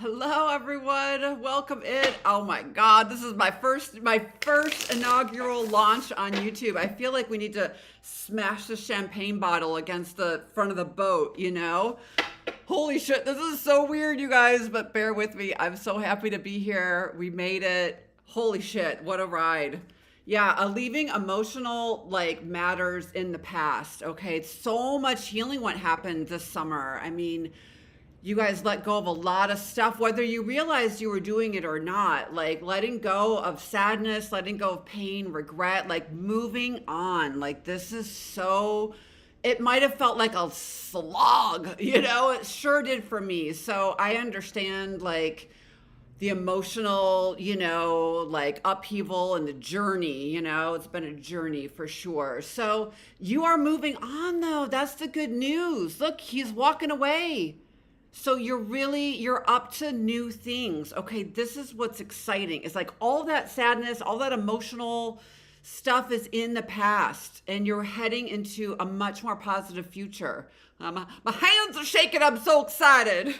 Hello everyone. Welcome in. Oh my god, this is my first inaugural launch on YouTube. I feel like we need to smash the champagne bottle against the front of the boat, you know? Holy shit, this is so weird, you guys, but bear with me. I'm so happy to be here. We made it. Holy shit, what a ride. Yeah, leaving emotional matters in the past. Okay, it's so much healing what happened this summer. I mean, you guys let go of a lot of stuff, whether you realized you were doing it or not. Like letting go of sadness, letting go of pain, regret, like moving on. Like this is so, it might have felt like a slog, you know, it sure did for me. So I understand the emotional, upheaval and the journey, it's been a journey for sure. So you are moving on though. That's the good news. Look, he's walking away. So you're up to new things. Okay, this is what's exciting. It's like all that sadness, all that emotional stuff is in the past, and you're heading into a much more positive future. My hands are shaking. I'm so excited.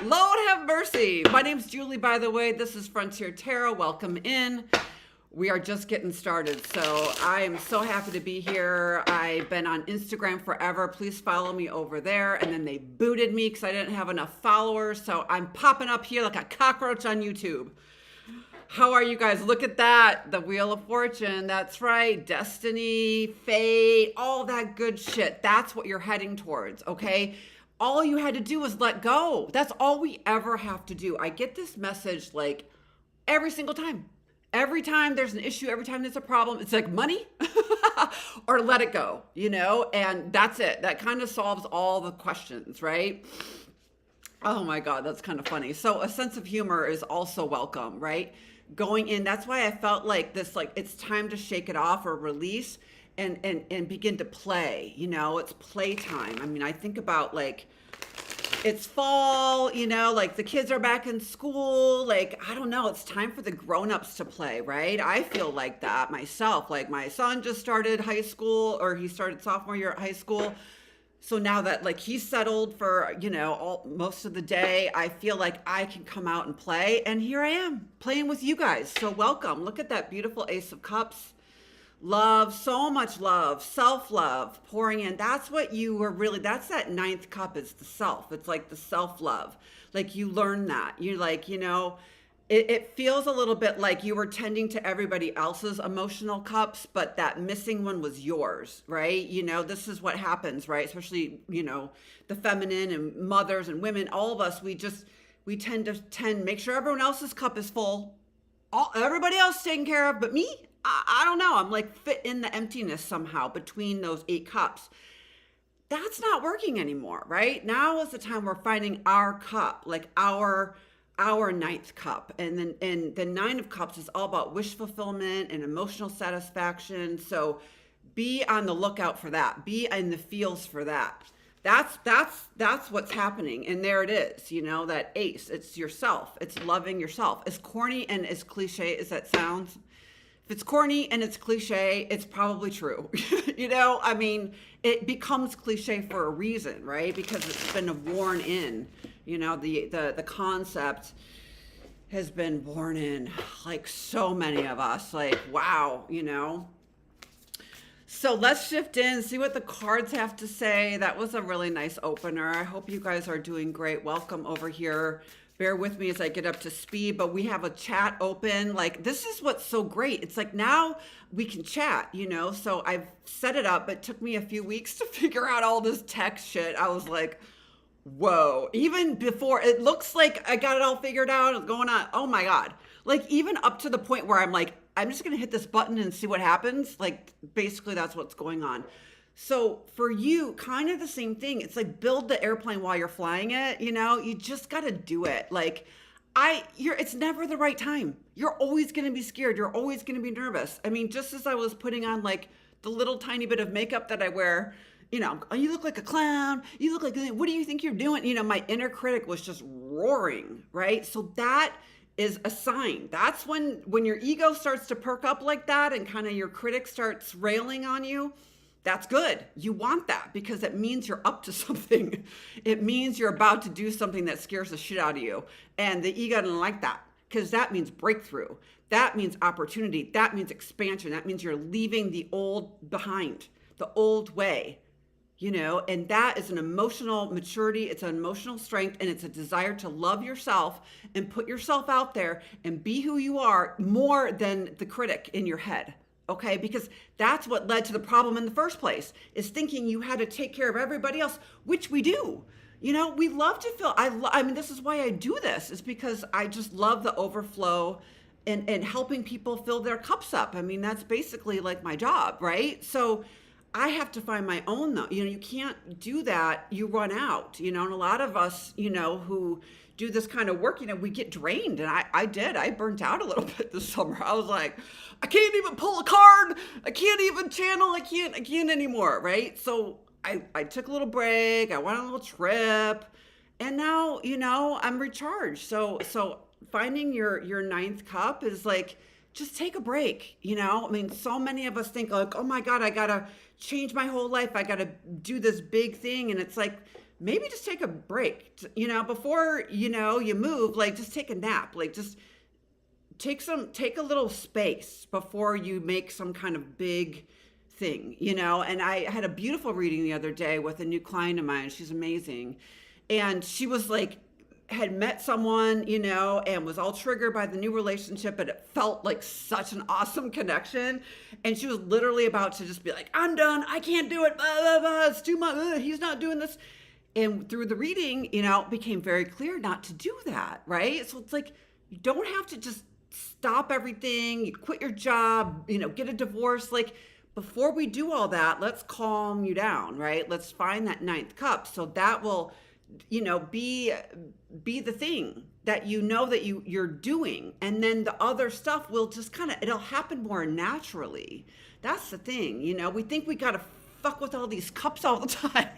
Lord have mercy. My name's Julie, by the way. This is Frontier Tarot. Welcome in. We are just getting started. So I am so happy to be here. I've been on Instagram forever. Please follow me over there. And then they booted me because I didn't have enough followers. So I'm popping up here like a cockroach on YouTube. How are you guys? Look at that. The Wheel of Fortune. That's right. Destiny, fate, all that good shit. That's what you're heading towards, okay? All you had to do was let go. That's all we ever have to do. I get this message like every single time. Every time there's an issue, every time there's a problem, it's like money or let it go, and that's it. That kind of solves all the questions, right? Oh my God, that's kind of funny. So a sense of humor is also welcome, right? Going in, that's why I felt like this, it's time to shake it off or release and begin to play, it's playtime. I mean, I think about it's fall, the kids are back in school. I don't know, it's time for the grown-ups to play, right? I feel like that myself. Like my son just started high school, or he started sophomore year at high school. So now that he's settled for, most of the day, I feel like I can come out and play. And here I am playing with you guys. So welcome. Look at that beautiful Ace of Cups. Love, so much love, self-love pouring in. That's what you were really, that's that ninth cup is the self. It's like the self-love. Like you learn that. You're it feels a little bit like you were tending to everybody else's emotional cups, but that missing one was yours, right? This is what happens, right? Especially, the feminine and mothers and women, all of us, we tend to make sure everyone else's cup is full. Everybody else taken care of, but me, I don't know. I'm fit in the emptiness somehow between those 8 cups. That's not working anymore, right? Now is the time we're finding our cup, our ninth cup. And the 9 of cups is all about wish fulfillment and emotional satisfaction. So be on the lookout for that. Be in the feels for that. That's what's happening. And there it is, that ace. It's yourself. It's loving yourself. As corny and as cliche as that sounds, if it's corny and it's cliche, it's probably true. I mean, it becomes cliche for a reason, right? Because it's been worn in. The concept has been born in, like so many of us. Wow, So let's shift in, see what the cards have to say. That was a really nice opener. I hope you guys are doing great. Welcome over here. Bear with me as I get up to speed, but we have a chat open. This is what's so great. It's now we can chat, So I've set it up. It took me a few weeks to figure out all this text shit. I was like, whoa. Even before, it looks like I got it all figured out. It's going on. Oh my God. Even up to the point where I'm just going to hit this button and see what happens. Basically that's what's going on. So for you, kind of the same thing. It's build the airplane while you're flying it, you just got to do it. It's never the right time. You're always going to be scared. You're always going to be nervous. I mean, just as I was putting on the little tiny bit of makeup that I wear, you look like a clown. You look like, what do you think you're doing? My inner critic was just roaring, right? So that is a sign. That's when your ego starts to perk up like that and kind of your critic starts railing on you. That's good. You want that because it means you're up to something. It means you're about to do something that scares the shit out of you. And the ego doesn't like that because that means breakthrough. That means opportunity. That means expansion. That means you're leaving the old behind, the old way, and that is an emotional maturity. It's an emotional strength, and it's a desire to love yourself and put yourself out there and be who you are more than the critic in your head. Okay, because that's what led to the problem in the first place, is thinking you had to take care of everybody else, which we do. We love to feel, I mean, this is why I do this, is because I just love the overflow and helping people fill their cups up. I mean, that's basically like my job, right? So I have to find my own though. You can't do that. You run out, and a lot of us, who do this kind of work, we get drained. And I burnt out a little bit this summer. I was like, I can't even pull a card. I can't even channel. I can't anymore. Right. So I took a little break. I went on a little trip, and now, I'm recharged. So finding your ninth cup is like, just take a break. I mean, so many of us think like, oh my God, I got to change my whole life. I got to do this big thing. And it's like, maybe just take a break, before, you move, like just take a nap, like just take a little space before you make some kind of big thing, and I had a beautiful reading the other day with a new client of mine. She's amazing. And she was like, had met someone, and was all triggered by the new relationship, but it felt like such an awesome connection. And she was literally about to just be like, I'm done. I can't do it. Blah, blah, blah. It's too much. He's not doing this. And through the reading, it became very clear not to do that, right? So it's like, you don't have to just stop everything, you quit your job, get a divorce. Like, before we do all that, let's calm you down, right? Let's find that ninth cup. So that will, be the thing that that you're doing. And then the other stuff will just it'll happen more naturally. That's the thing, we think we got to fuck with all these cups all the time,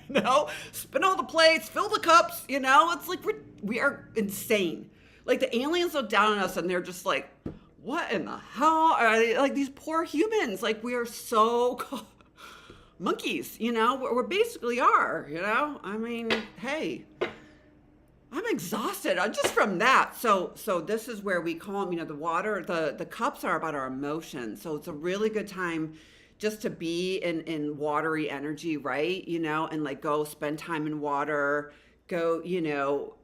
spin all the plates, fill the cups, it's like we are insane. Like the aliens look down on us and they're just like, what in the hell are they? Like these poor humans, like we are so monkeys, we basically are, I mean, hey, I'm exhausted just from that. So this is where we calm, the water, the cups are about our emotions. So it's a really good time just to be in watery energy, right? And like go spend time in water, go,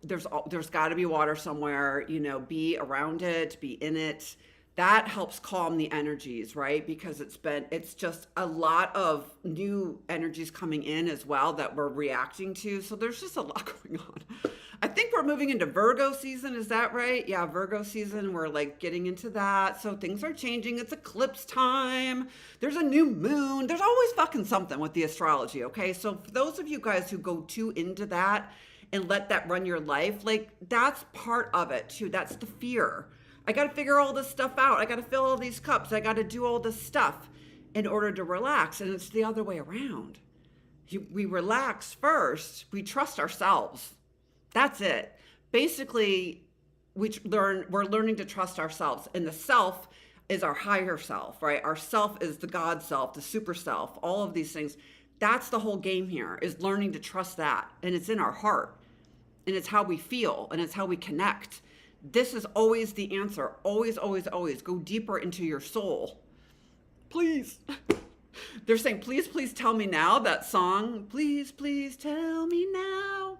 there's got to be water somewhere, be around it, be in it. That helps calm the energies, right? Because it's just a lot of new energies coming in as well that we're reacting to. So there's just a lot going on. I think we're moving into Virgo season. Is that right? Yeah, Virgo season. We're like getting into that. So things are changing. It's eclipse time. There's a new moon. There's always fucking something with the astrology, okay? So for those of you guys who go too into that and let that run your life, like that's part of it too. That's the fear. I got to figure all this stuff out. I got to fill all these cups. I got to do all this stuff in order to relax. And it's the other way around. We relax first. We trust ourselves. That's it. Basically, we're learning to trust ourselves. And the self is our higher self, right? Our self is the God self, the super self, all of these things. That's the whole game here, is learning to trust that. And it's in our heart. And it's how we feel. And it's how we connect. This is always the answer. Always, always, always. Go deeper into your soul. Please. They're saying, please, please tell me now. That song, please, please tell me now.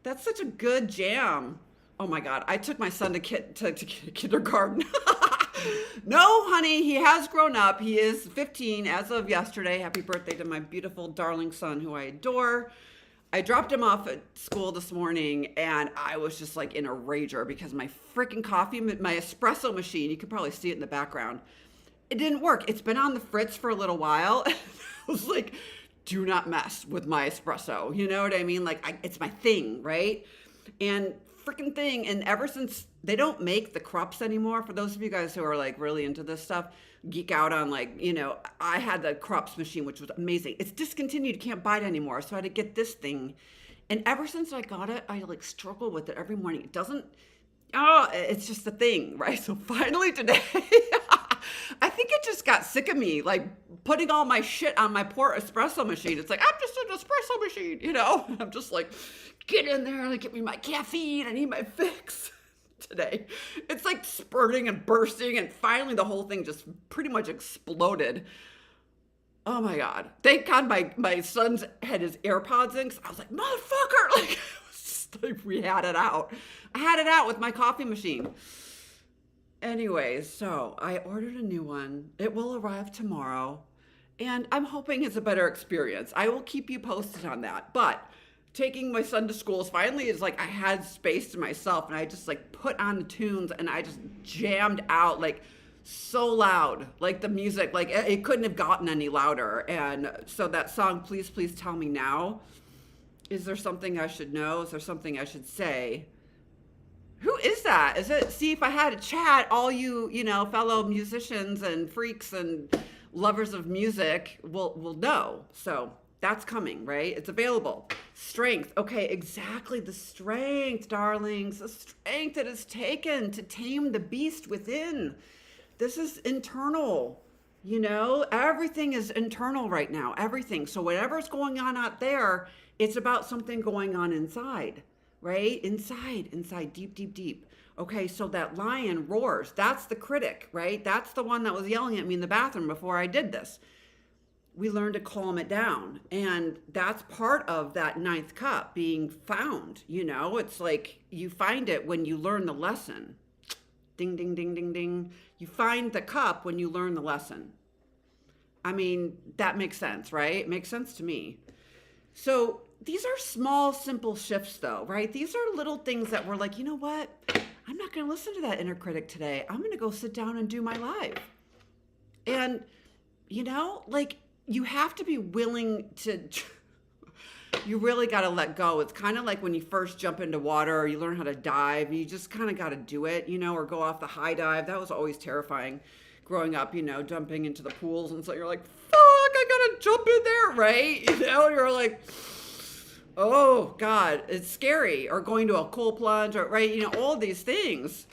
That's such a good jam. Oh my God. I took my son to kindergarten. No, honey, he has grown up. He is 15 as of yesterday. Happy birthday to my beautiful, darling son who I adore. I dropped him off at school this morning and I was just like in a rager because my freaking coffee, my espresso machine, you could probably see it in the background, it didn't work. It's been on the fritz for a little while. I was like, do not mess with my espresso. You know what I mean? Like it's my thing, right? And freaking thing. And ever since they don't make the Krups anymore, for those of you guys who are like really into this stuff, geek out on like, I had the Krups machine, which was amazing. It's discontinued. You can't buy it anymore. So I had to get this thing. And ever since I got it, I like struggle with it every morning. It's just a thing, right? So finally today, I think it just got sick of me, like putting all my shit on my poor espresso machine. It's like, I'm just an espresso machine, you know? I'm just like, get in there, like, get me my caffeine. I need my fix today. It's like spurting and bursting, and finally the whole thing just pretty much exploded. Oh my God. Thank God my son's had his AirPods in, because I was like, motherfucker! Like, it was just like, we had it out. I had it out with my coffee machine. Anyways, so I ordered a new one. It will arrive tomorrow, and I'm hoping it's a better experience. I will keep you posted on that. But taking my son to school is finally is like I had space to myself, and I just like put on the tunes and I just jammed out like so loud, like the music, like it couldn't have gotten any louder. And so that song, Please Please Tell Me Now, is there something I should know? Is there something I should say? Who is that? Is it, see, if I had a chat, all you, fellow musicians and freaks and lovers of music will know. So that's coming, right? It's available. Strength. Okay, exactly. The strength, darlings. The strength it has taken to tame the beast within. This is internal. Everything is internal right now. Everything. So whatever's going on out there, it's about something going on inside. Right? Inside, deep, deep, deep. Okay, so that lion roars. That's the critic, right? That's the one that was yelling at me in the bathroom before I did this. We learn to calm it down. And that's part of that ninth cup being found. It's like you find it when you learn the lesson. Ding, ding, ding, ding, ding. You find the cup when you learn the lesson. I mean, that makes sense, right? It makes sense to me. So these are small, simple shifts though, right? These are little things that we're like, you know what? I'm not going to listen to that inner critic today. I'm going to go sit down and do my live. And, like you have to be willing to, you really got to let go. It's kind of like when you first jump into water or you learn how to dive, you just kind of got to do it, or go off the high dive. That was always terrifying growing up, jumping into the pools. And so you're like, fuck, I got to jump in there, right? You're like, oh God, it's scary. Or going to a cold plunge, or right, all these things.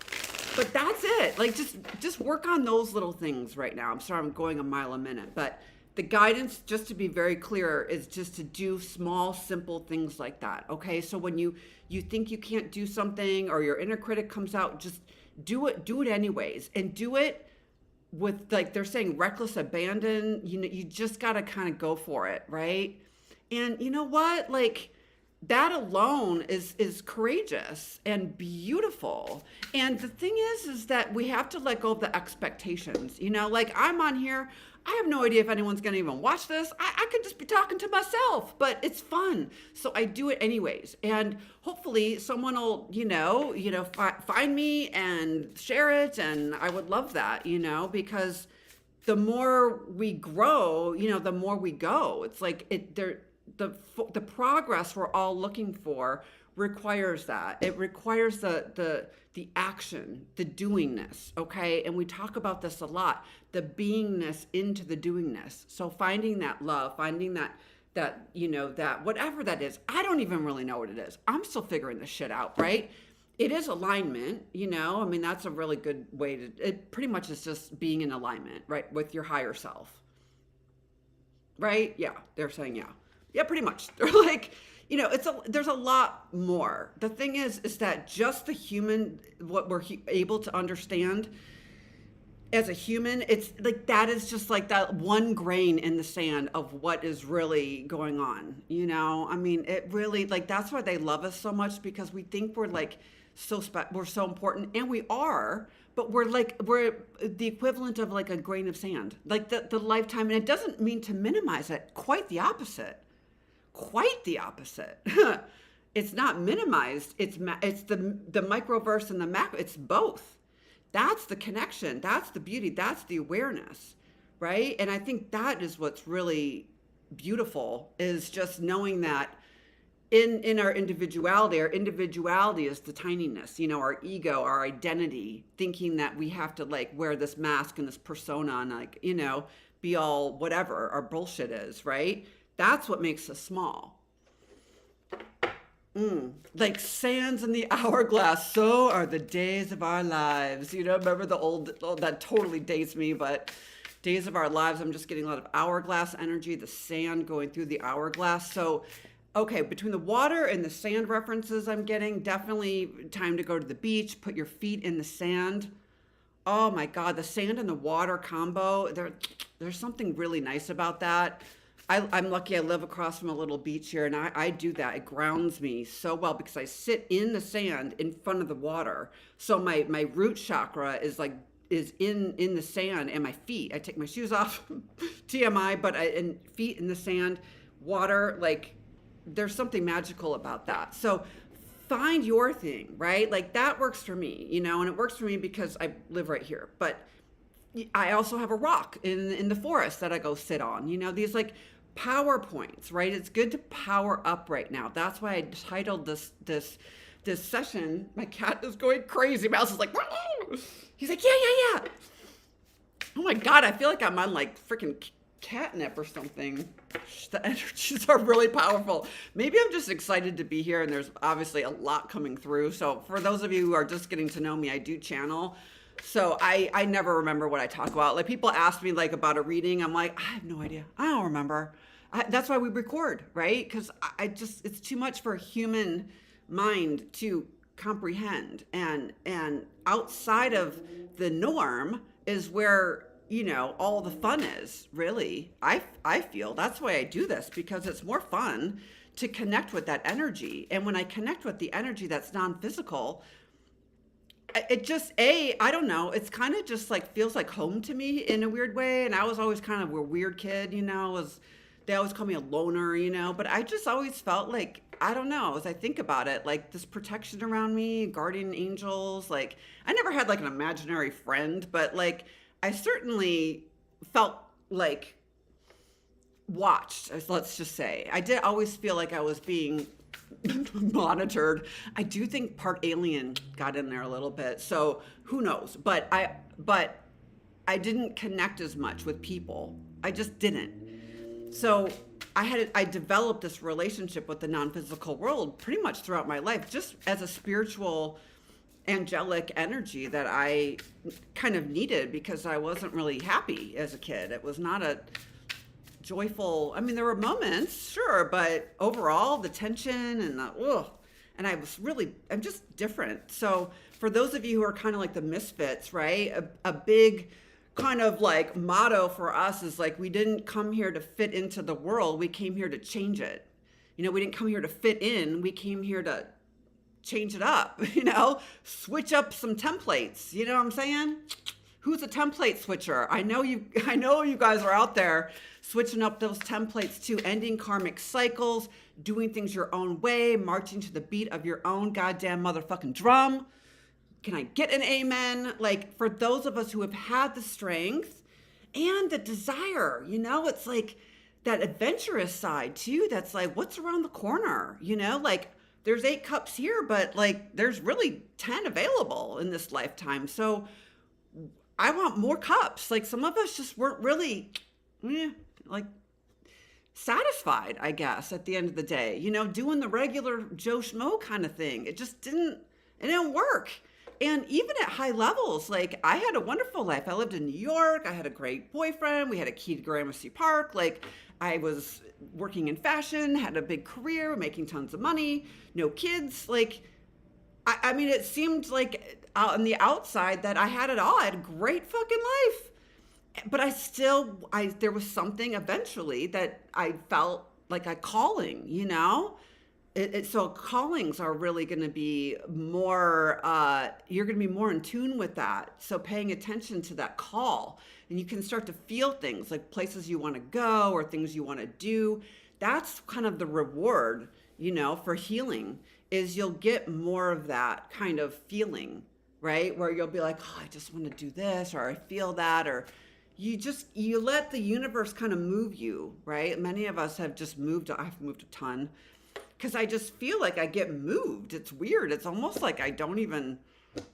But that's it. Like just work on those little things right now. I'm sorry, I'm going a mile a minute, but the guidance, just to be very clear, is just to do small, simple things like that. Okay, so when you think you can't do something, or your inner critic comes out, just do it anyways, and do it with, like they're saying, reckless abandon. You just got to kind of go for it, right? And you know what? Like that alone is courageous and beautiful. And the thing is that we have to let go of the expectations. Like I'm on here, I have no idea if anyone's going to even watch this. I could just be talking to myself, but it's fun. So I do it anyways. And hopefully someone will, find me and share it. And I would love that, because the more we grow, the more we go. It's like the progress we're all looking for requires that. It requires the action, the doingness, okay? And we talk about this a lot, the beingness into the doingness. So finding that love, finding that whatever that is, I don't even really know what it is. I'm still figuring this shit out, right? It is alignment, I mean, that's a really good way it pretty much is just being in alignment, right? With your higher self, right? Yeah, they're saying, yeah. Yeah, pretty much. They're like, there's a lot more. The thing is that just the human, what we're able to understand as a human, it's like, that is just like that one grain in the sand of what is really going on. I mean, it really, like, that's why they love us so much, because we think we're like, we're so important, and we are, but we're the equivalent of like a grain of sand, like the lifetime. And it doesn't mean to minimize it. Quite the opposite. It's not minimized. It's the microverse and the macro. It's both. That's the connection. That's the beauty. That's the awareness, right? And I think that is what's really beautiful, is just knowing that in our individuality is the tininess, our ego, our identity, thinking that we have to like wear this mask and this persona and like, be all whatever our bullshit is, right? That's what makes us small. Like sands in the hourglass, so are the days of our lives. Remember the old, oh, that totally dates me, but days of our lives, I'm just getting a lot of hourglass energy, the sand going through the hourglass. So, okay, between the water and the sand references I'm getting, definitely time to go to the beach, put your feet in the sand. Oh my God, the sand and the water combo, there's something really nice about that. I'm lucky I live across from a little beach here, and I do that. It grounds me so well because I sit in the sand in front of the water. So my root chakra is in the sand, and my feet. I take my shoes off, TMI, but and feet in the sand, water, like there's something magical about that. So find your thing, right? Like that works for me, and it works for me because I live right here. But I also have a rock in the forest that I go sit on. These like power points, right? It's good to power up right now. That's why I titled this session. My cat is going crazy. Mouse is like, "Whoa!" He's like, yeah. Oh my God, I feel like I'm on like freaking catnip or something. The energies are really powerful. Maybe I'm just excited to be here, and there's obviously a lot coming through. So for those of you who are just getting to know me, I do channel. So I never remember what I talk about. Like people ask me like about a reading. I'm like, I have no idea. I don't remember. That's why we record, right? Because it's too much for a human mind to comprehend. And outside of the norm is where, all the fun is, really. I feel that's why I do this, because it's more fun to connect with that energy. And when I connect with the energy that's non-physical, it just, I don't know, it's kind of just like feels like home to me in a weird way. And I was always kind of a weird kid, they always call me a loner, but I just always felt like, I don't know, as I think about it, like this protection around me, guardian angels. Like I never had like an imaginary friend, but like I certainly felt like watched, let's just say. I did always feel like I was being monitored. I do think part alien got in there a little bit, so who knows? But I didn't connect as much with people. I just didn't. So I developed this relationship with the non-physical world pretty much throughout my life, just as a spiritual angelic energy that I kind of needed because I wasn't really happy as a kid. It was not a joyful, I mean, there were moments, sure, but overall the tension and and I'm just different. So for those of you who are kind of like the misfits, right? A big kind of like motto for us is like, we didn't come here to fit into the world. We came here to change it. We didn't come here to fit in. We came here to change it up, switch up some templates. You know what I'm saying? Who's a template switcher? I know you guys are out there switching up those templates too, ending karmic cycles, doing things your own way, marching to the beat of your own goddamn motherfucking drum. Can I get an amen? Like for those of us who have had the strength and the desire, it's like that adventurous side too. That's like, what's around the corner? Like there's 8 cups here, but like there's really 10 available in this lifetime. So I want more cups. Like some of us just weren't really like satisfied, I guess, at the end of the day, doing the regular Joe Schmo kind of thing. It didn't work. And even at high levels, like I had a wonderful life. I lived in New York. I had a great boyfriend. We had a key to Gramercy Park. Like I was working in fashion, had a big career, making tons of money, no kids. Like, I mean, it seemed like on the outside that I had it all. I had a great fucking life. But there was something eventually that I felt like a calling, so callings are really going to be more, you're going to be more in tune with that. So paying attention to that call, and you can start to feel things like places you want to go or things you want to do. That's kind of the reward, for healing, is you'll get more of that kind of feeling, right? Where you'll be like, oh, I just want to do this, or I feel that, or you let the universe kind of move you, right? Many of us have just I've moved a ton. Because I just feel like I get moved. It's weird. It's almost like I don't even,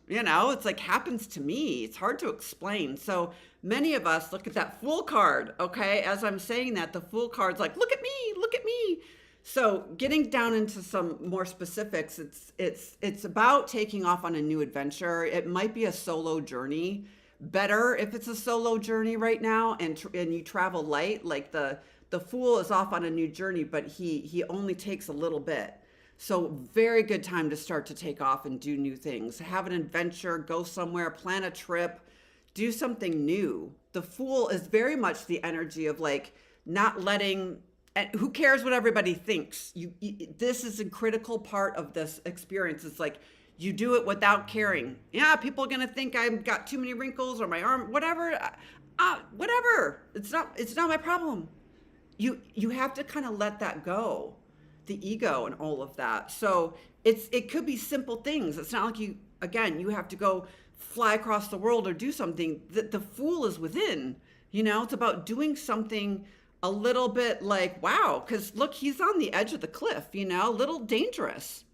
it's like happens to me. It's hard to explain. So many of us look at that Fool card, okay? As I'm saying that, the Fool card's like, look at me, look at me. So getting down into some more specifics, it's about taking off on a new adventure. It might be a solo journey. Better if it's a solo journey right now, and you travel light. Like the fool is off on a new journey, but he only takes a little bit. So very good time to start to take off and do new things. Have an adventure, go somewhere, plan a trip, do something new. The fool is very much the energy of like not letting, and who cares what everybody thinks. This is a critical part of this experience. It's like you do it without caring. Yeah, people are gonna think I've got too many wrinkles or my arm, whatever. Whatever. It's not my problem. You have to kind of let that go, the ego and all of that. So it could be simple things. It's not like you have to go fly across the world or do something. The fool is within. It's about doing something a little bit like, wow, because look, he's on the edge of the cliff, a little dangerous.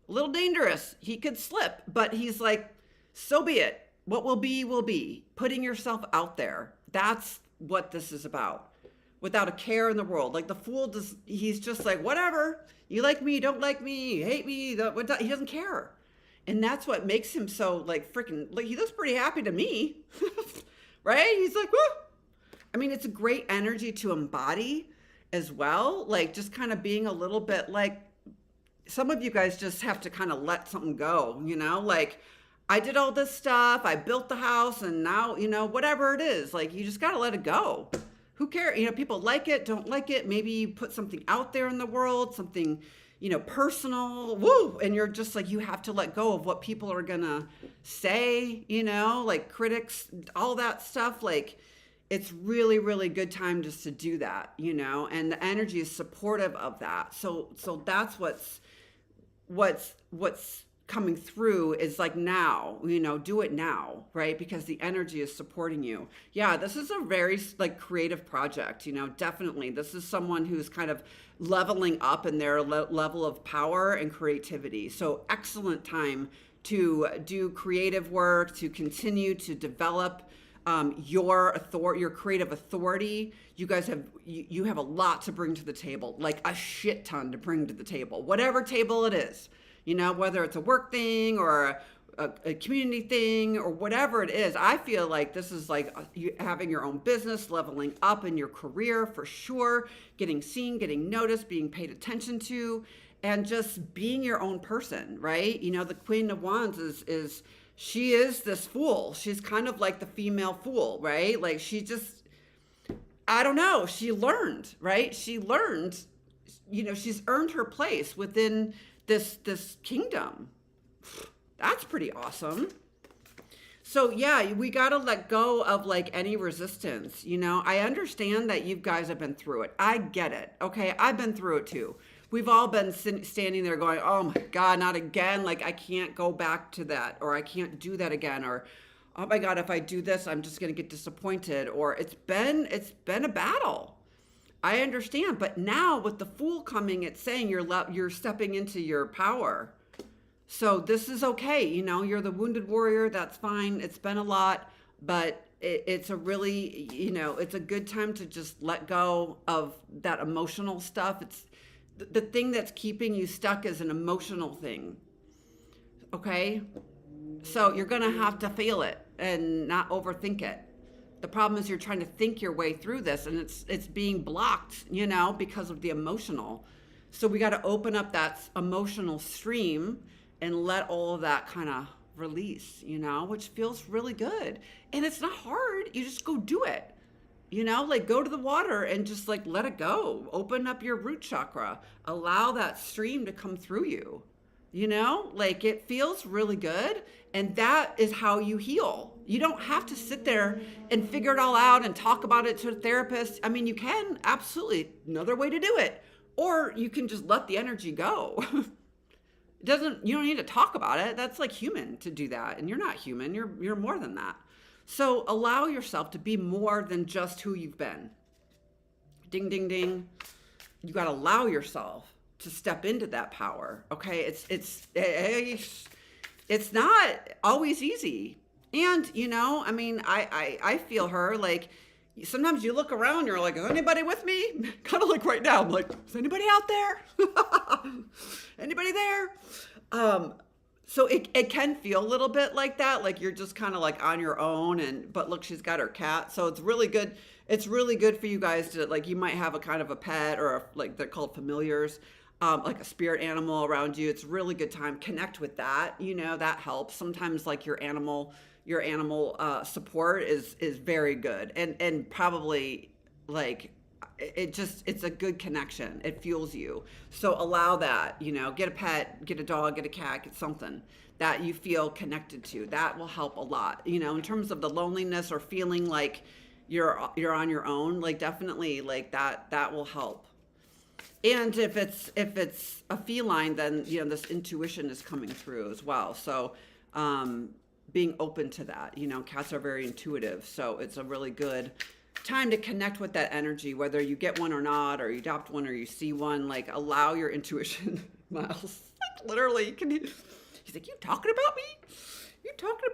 A little dangerous. He could slip, but he's like, so be it. What will be, will be. Putting yourself out there. That's what this is about. Without a care in the world. Like the fool, he's just like, whatever. You like me, don't like me, you hate me. He doesn't care. And that's what makes him so like freaking, like he looks pretty happy to me. Right? He's like, woo. I mean, it's a great energy to embody as well. Like just kind of being a little bit like, some of you guys just have to kind of let something go, like I did all this stuff, I built the house, and now, whatever it is, like you just got to let it go. Who cares? People like it, don't like it. Maybe you put something out there in the world, something, personal, woo, and you're just like, you have to let go of what people are gonna say, like critics, all that stuff. Like it's really, really good time just to do that, and the energy is supportive of that. So that's what's coming through is like now, do it now, right? Because the energy is supporting you. Yeah, this is a very like creative project, definitely. This is someone who's kind of leveling up in their level of power and creativity. So excellent time to do creative work, to continue to develop your creative authority. You guys you have a lot to bring to the table, like a shit ton to bring to the table, whatever table it is, whether it's a work thing or a community thing or whatever it is. I feel like this is like you having your own business, leveling up in your career for sure, getting seen, getting noticed, being paid attention to, and just being your own person, right? The Queen of Wands she is this fool. She's kind of like the female fool, right? Like she just, I don't know. She learned, right? She learned, she's earned her place within this kingdom. That's pretty awesome. So yeah, we got to let go of like any resistance. I understand that you guys have been through it. I get it. Okay. I've been through it too. We've all been standing there going, oh my God, not again. Like I can't go back to that, or I can't do that again. Or, oh my God, if I do this, I'm just going to get disappointed. Or it's been a battle. I understand. But now with the fool coming, it's saying you're stepping into your power. So this is okay. You're the wounded warrior. That's fine. It's been a lot, but it's a really, it's a good time to just let go of that emotional stuff. It's the thing that's keeping you stuck is an emotional thing. Okay. So you're going to have to feel it and not overthink it. The problem is you're trying to think your way through this, and it's being blocked, because of the emotional. So we got to open up that emotional stream and let all of that kind of release, which feels really good. And it's not hard. You just go do it. Like go to the water and just like let it go. Open up your root chakra. Allow that stream to come through you. Like it feels really good. And that is how you heal. You don't have to sit there and figure it all out and talk about it to a therapist. I mean, you can, absolutely, another way to do it. Or you can just let the energy go. You don't need to talk about it. That's like human to do that. And you're not human. You're more than that. So allow yourself to be more than just who you've been. Ding, ding, ding. You got to allow yourself to step into that power. Okay. It's not always easy. And, I mean, I feel her like sometimes you look around, you're like, is anybody with me? Kind of like right now, I'm like, is anybody out there? Anybody there? So it can feel a little bit like that, like you're just kind of like on your own, but look, she's got her cat. So it's really good. It's really good for you guys to, like, you might have a kind of a pet or like they're called familiars, like a spirit animal around you. It's a really good time. Connect with that. That helps. Sometimes like your animal support is very good, and probably like it's a good connection. It fuels you. So allow that, get a pet, get a dog, get a cat, get something that you feel connected to. That will help a lot. In terms of the loneliness or feeling like you're on your own, like definitely like that will help. And if it's a feline, then this intuition is coming through as well. So being open to that, cats are very intuitive, so it's a really good time to connect with that energy, whether you get one or not, or you adopt one or you see one. Like, allow your intuition. Miles, like, literally, he's like, you talking about me? You talking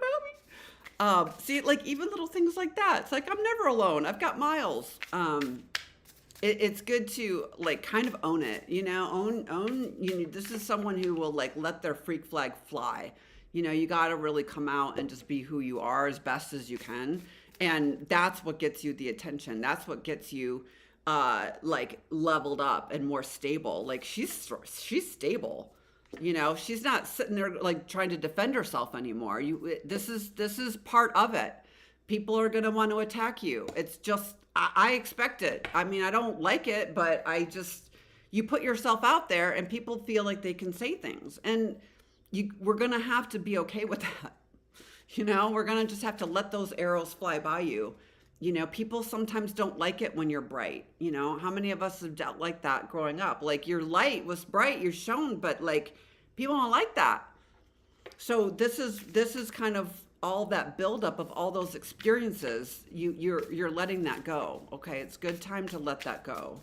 about me? See, like, even little things like that, it's like, I'm never alone, I've got Miles. It's good to like kind of own it, own, this is someone who will like let their freak flag fly. You got to really come out and just be who you are as best as you can. And that's what gets you the attention. That's what gets you like leveled up and more stable. Like she's stable. She's not sitting there like trying to defend herself anymore. This is part of it. People are going to want to attack you. It's just, I expect it. I mean, I don't like it, but you put yourself out there and people feel like they can say things. And we're going to have to be okay with that. We're going to just have to let those arrows fly by you. People sometimes don't like it when you're bright. How many of us have dealt like that growing up? Like your light was bright, you're shown, but like people don't like that. So this is kind of all that buildup of all those experiences. You're letting that go. Okay, it's good time to let that go.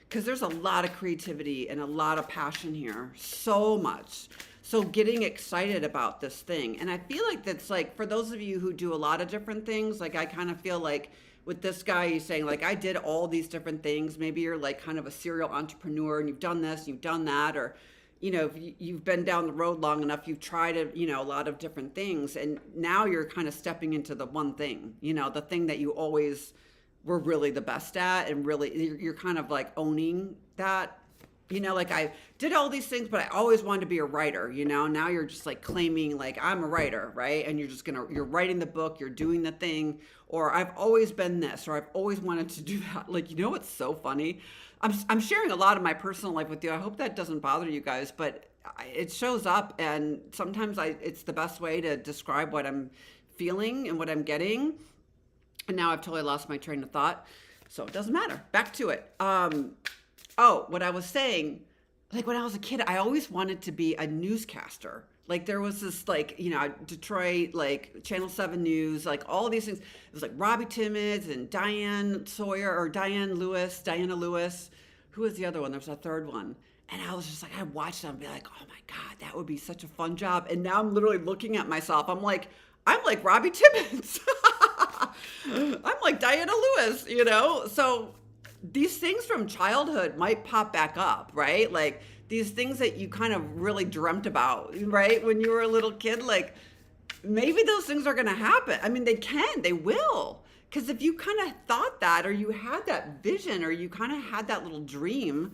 Because there's a lot of creativity and a lot of passion here. So much. So getting excited about this thing. And I feel like that's like, for those of you who do a lot of different things, like I kind of feel like with this guy, he's saying like, I did all these different things. Maybe you're like kind of a serial entrepreneur and you've done this, you've done that, or, if you've been down the road long enough, you've tried a lot of different things. And now you're kind of stepping into the one thing, the thing that you always were really the best at, and really you're kind of like owning that. Like I did all these things, but I always wanted to be a writer, now you're just like claiming like I'm a writer, right? And you're writing the book, you're doing the thing, or I've always been this, or I've always wanted to do that. Like, it's so funny. I'm sharing a lot of my personal life with you. I hope that doesn't bother you guys, but it shows up, and sometimes it's the best way to describe what I'm feeling and what I'm getting. And now I've totally lost my train of thought, so it doesn't matter. Back to it. What I was saying, like when I was a kid, I always wanted to be a newscaster. Like there was this like, Detroit, like Channel 7 News, like all these things. It was like Robbie Timmons and Diana Lewis. Who was the other one? There was a third one. And I was just like, I watched them and be like, oh my God, that would be such a fun job. And now I'm literally looking at myself. I'm like Robbie Timmons. I'm like Diana Lewis, So these things from childhood might pop back up, right? Like these things that you kind of really dreamt about, right? When you were a little kid, like maybe those things are going to happen. I mean, they will. Because if you kind of thought that, or you had that vision, or you kind of had that little dream,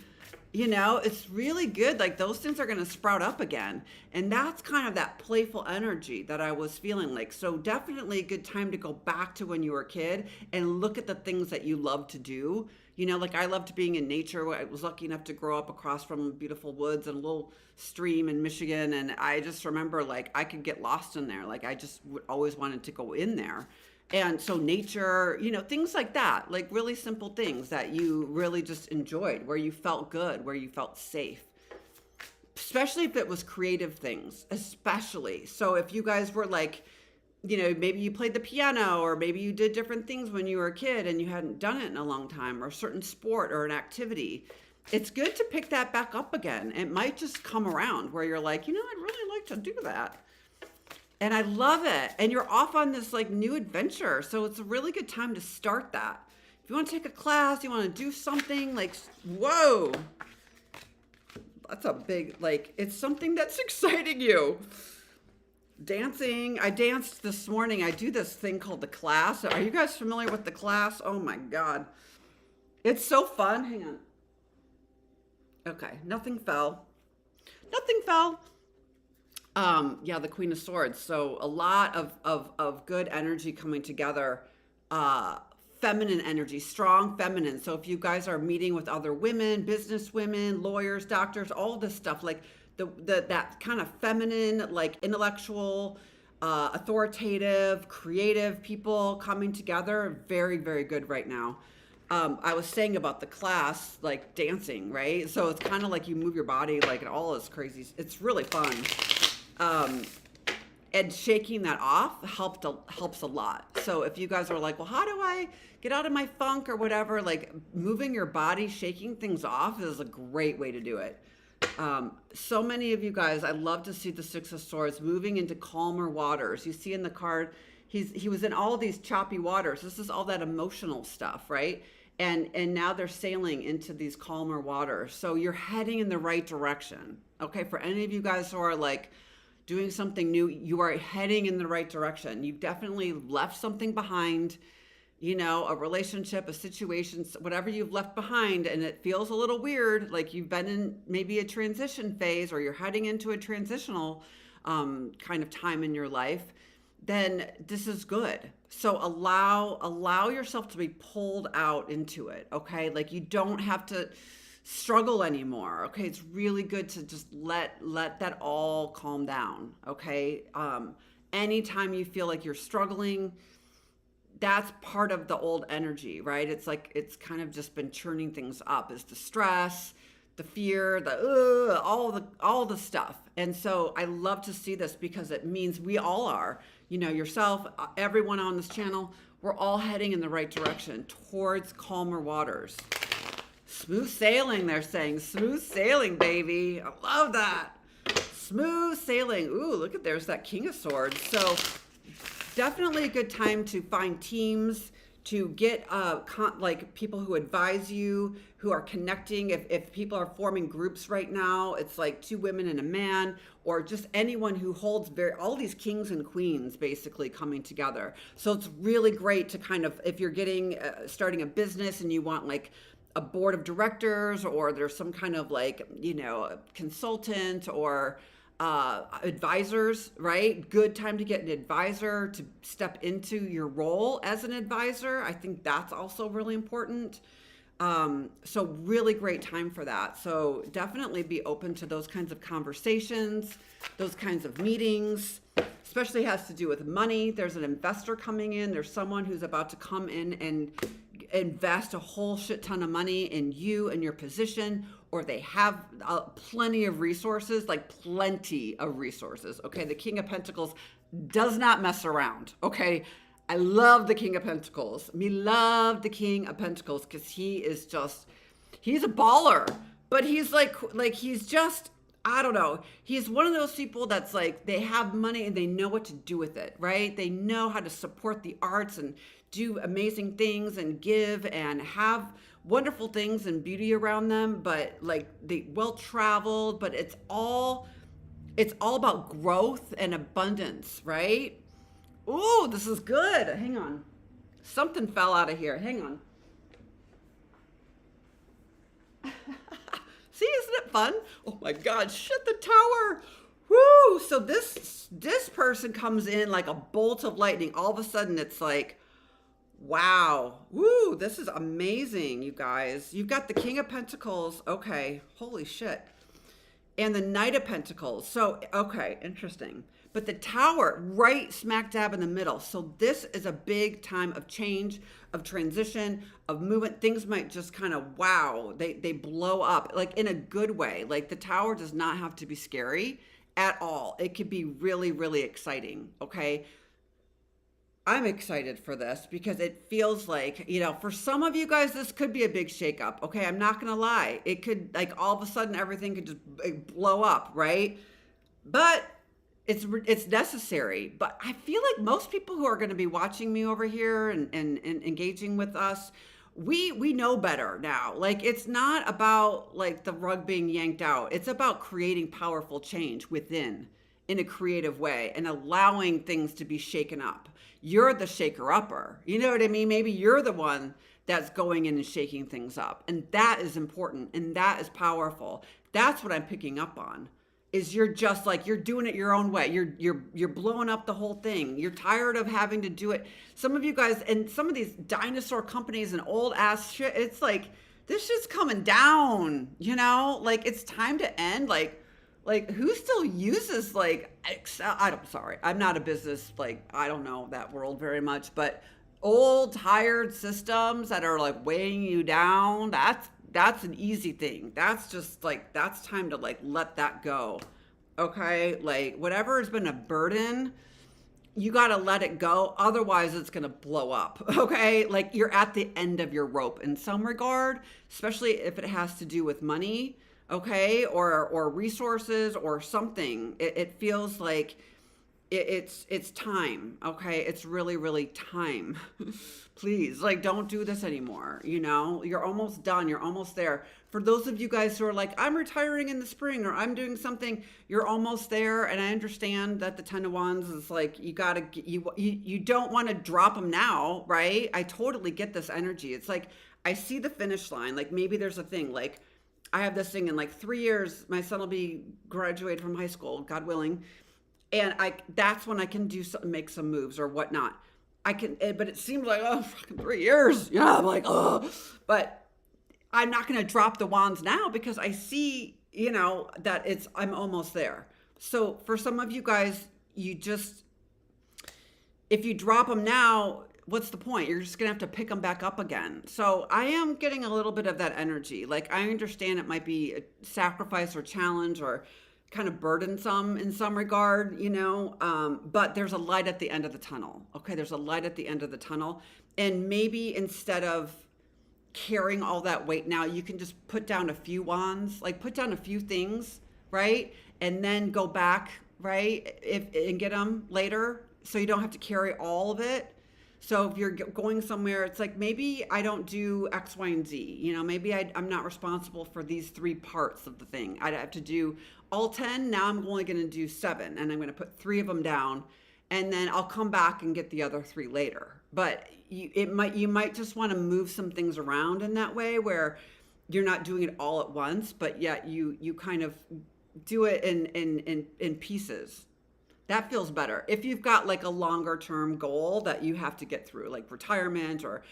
it's really good. Like those things are going to sprout up again. And that's kind of that playful energy that I was feeling like. So definitely a good time to go back to when you were a kid and look at the things that you love to do. Like I loved being in nature. I was lucky enough to grow up across from beautiful woods and a little stream in Michigan. And I just remember like I could get lost in there. Like I just always wanted to go in there. And so nature, things like that, like really simple things that you really just enjoyed, where you felt good, where you felt safe, especially if it was creative things, especially. So if you guys were like, maybe you played the piano, or maybe you did different things when you were a kid and you hadn't done it in a long time, or a certain sport or an activity, it's good to pick that back up again. It might just come around where you're like, I'd really like to do that. And I love it. And you're off on this like new adventure. So it's a really good time to start that. If you want to take a class, you want to do something like, whoa, that's a big, like, it's something that's exciting you. Dancing. I danced this morning. I do this thing called the class. Are you guys familiar with the class? Oh my God. It's so fun. Hang on. Okay. Nothing fell. Nothing fell. Yeah, the Queen of Swords. So a lot of good energy coming together. Feminine energy, strong feminine. So if you guys are meeting with other women, business women, lawyers, doctors, all this stuff, like that kind of feminine, like intellectual, authoritative, creative people coming together, very, very good right now. I was saying about the class, like dancing, right? So it's kind of like you move your body, like it all is crazy. It's really fun. And shaking that off helps a lot. So if you guys are like, well, how do I get out of my funk or whatever? Like moving your body, shaking things off is a great way to do it. So many of you guys, I love to see the Six of Swords moving into calmer waters. You see in the card, he was in all these choppy waters. This is all that emotional stuff, right? And now they're sailing into these calmer waters. So you're heading in the right direction. Okay, for any of you guys who are like doing something new, you are heading in the right direction. You've definitely left something behind, you know, a relationship, a situation, whatever you've left behind, and it feels a little weird, like you've been in maybe a transition phase or you're heading into a transitional kind of time in your life, then this is good. So allow yourself to be pulled out into it, okay? Like you don't have to struggle anymore, okay? It's really good to just let that all calm down, okay? Anytime you feel like you're struggling, that's part of the old energy, right? It's like it's kind of just been churning things up. Is the stress, the fear, the all the stuff. And so I love to see this because it means we all are, you know, yourself, everyone on this channel, we're all heading in the right direction towards calmer waters. Smooth sailing, they're saying. Smooth sailing, baby. I love that. Smooth sailing. Ooh, look at there's that King of Swords. So definitely a good time to find teams, to get like people who advise you, who are connecting. If people are forming groups right now, it's like 2 women and a man, or just anyone who holds all these kings and queens basically coming together. So it's really great to kind of, if you're getting starting a business and you want like a board of directors, or there's some kind of like, you know, consultant or advisors, right? Good time to get an advisor to step into your role as an advisor. I think that's also really important. So really great time for that. So definitely be open to those kinds of conversations, those kinds of meetings, especially has to do with money. There's an investor coming in. There's someone who's about to come in and invest a whole shit ton of money in you and your position, or they have plenty of resources, like plenty of resources. Okay, the King of Pentacles does not mess around. Okay, I love the King of Pentacles. Me love the King of Pentacles because he's a baller, but he's like he's just, I don't know. He's one of those people that's like, they have money and they know what to do with it, right? They know how to support the arts and do amazing things and give and have wonderful things and beauty around them, but like they well-traveled, but it's all about growth and abundance, right? Ooh, this is good. Hang on. Something fell out of here. Hang on. See, isn't it fun? Oh my God, shut the tower. Woo! So this person comes in like a bolt of lightning. All of a sudden it's like, wow. Woo, this is amazing, you guys. You've got the King of Pentacles. Okay, holy shit. And the Knight of Pentacles. So, okay, interesting. But the Tower right smack dab in the middle. So this is a big time of change, of transition, of movement. Things might just kind of, wow, they blow up, like in a good way. Like the Tower does not have to be scary at all. It could be really, really exciting, okay? I'm excited for this because it feels like, you know, for some of you guys, this could be a big shakeup. Okay, I'm not going to lie. It could, like, all of a sudden, everything could just blow up, right? But it's necessary. But I feel like most people who are going to be watching me over here and engaging with us we know better now. Like, it's not about like the rug being yanked out. It's about creating powerful change within in a creative way and allowing things to be shaken up. You're the shaker upper. You know what I mean? Maybe you're the one that's going in and shaking things up. And that is important and that is powerful. That's what I'm picking up on. Is you're just like, you're doing it your own way. You're blowing up the whole thing. You're tired of having to do it. Some of you guys and some of these dinosaur companies and old ass shit, it's like, this shit's coming down, you know? Like, it's time to end. Like who still uses like Excel? Sorry, I'm not a business, like, I don't know that world very much, but old tired systems that are like weighing you down, that's an easy thing. That's just like, that's time to like let that go. Okay? Like, whatever has been a burden, you got to let it go. Otherwise, it's going to blow up. Okay? Like, you're at the end of your rope in some regard, especially if it has to do with money, okay? Or resources or something. It feels like it's time. Okay? It's really, really time. Please, like, don't do this anymore. You know, you're almost done. You're almost there. For those of you guys who are like, I'm retiring in the spring or I'm doing something, you're almost there. And I understand that the 10 of Wands is like, you don't want to drop them now, right? I totally get this energy. It's like, I see the finish line. Like, maybe there's a thing, like, I have this thing in like 3 years, my son will be graduated from high school, God willing. And that's when I can make some moves or whatnot. But it seems like, oh, fucking 3 years. Yeah, I'm like, oh, but I'm not going to drop the wands now because I see, you know, that I'm almost there. So for some of you guys, if you drop them now, what's the point? You're just going to have to pick them back up again. So I am getting a little bit of that energy. Like, I understand it might be a sacrifice or challenge or kind of burdensome in some regard, you know, but there's a light at the end of the tunnel. Okay, there's a light at the end of the tunnel. And maybe instead of carrying all that weight now, you can just put down a few wands, like put down a few things, right? And then go back, right? And get them later so you don't have to carry all of it. So if you're going somewhere, it's like, maybe I don't do X, Y, and Z. You know, maybe I'm not responsible for these 3 parts of the thing. I'd have to do all 10. Now I'm only going to do 7, and I'm going to put 3 of them down, and then I'll come back and get the other 3 later. But you might just want to move some things around in that way where you're not doing it all at once, but yet you kind of do it in pieces. That feels better. If you've got like a longer term goal that you have to get through, like retirement or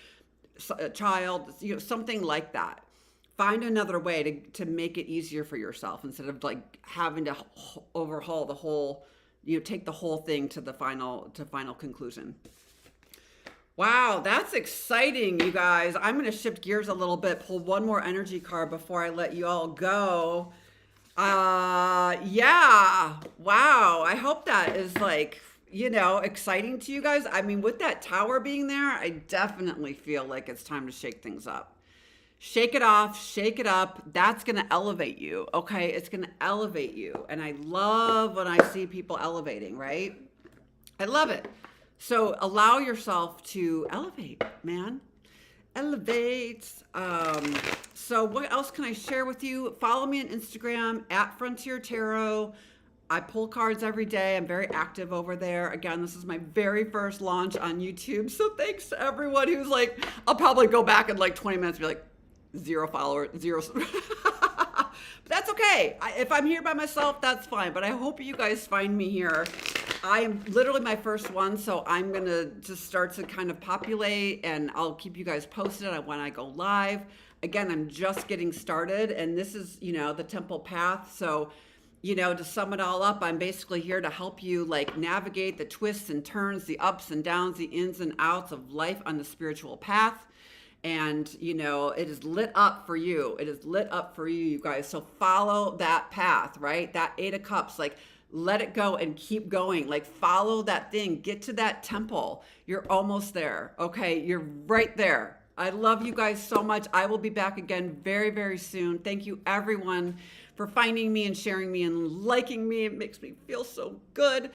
a child, you know, something like that. Find another way to make it easier for yourself instead of like having to overhaul the whole, you know, take the whole thing to the final conclusion. Wow, that's exciting, you guys. I'm going to shift gears a little bit, pull one more energy card before I let you all go. Yeah. Wow. I hope that is like, you know, exciting to you guys. I mean, with that tower being there, I definitely feel like it's time to shake things up. Shake it off, shake it up. That's going to elevate you. Okay. It's going to elevate you. And I love when I see people elevating, right? I love it. So allow yourself to elevate, man. Elevates. So what else can I share with you? Follow me on Instagram at Frontier Tarot. I pull cards every day. I'm very active over there. Again, this is my very first launch on YouTube. So thanks to everyone who's like, I'll probably go back in like 20 minutes and be like, 0 followers, 0. But that's okay. If I'm here by myself, that's fine. But I hope you guys find me here. I am literally my first one, so I'm going to just start to kind of populate, and I'll keep you guys posted on when I go live. Again, I'm just getting started, and this is, you know, the Temple Path. So, you know, to sum it all up, I'm basically here to help you like navigate the twists and turns, the ups and downs, the ins and outs of life on the spiritual path. And, you know, it is lit up for you. It is lit up for you, you guys. So follow that path, right? That 8 of Cups, like, let it go and keep going. Like, follow that thing. Get to that temple. You're almost there. Okay. You're right there. I love you guys so much. I will be back again very, very soon. Thank you, everyone, for finding me and sharing me and liking me. It makes me feel so good.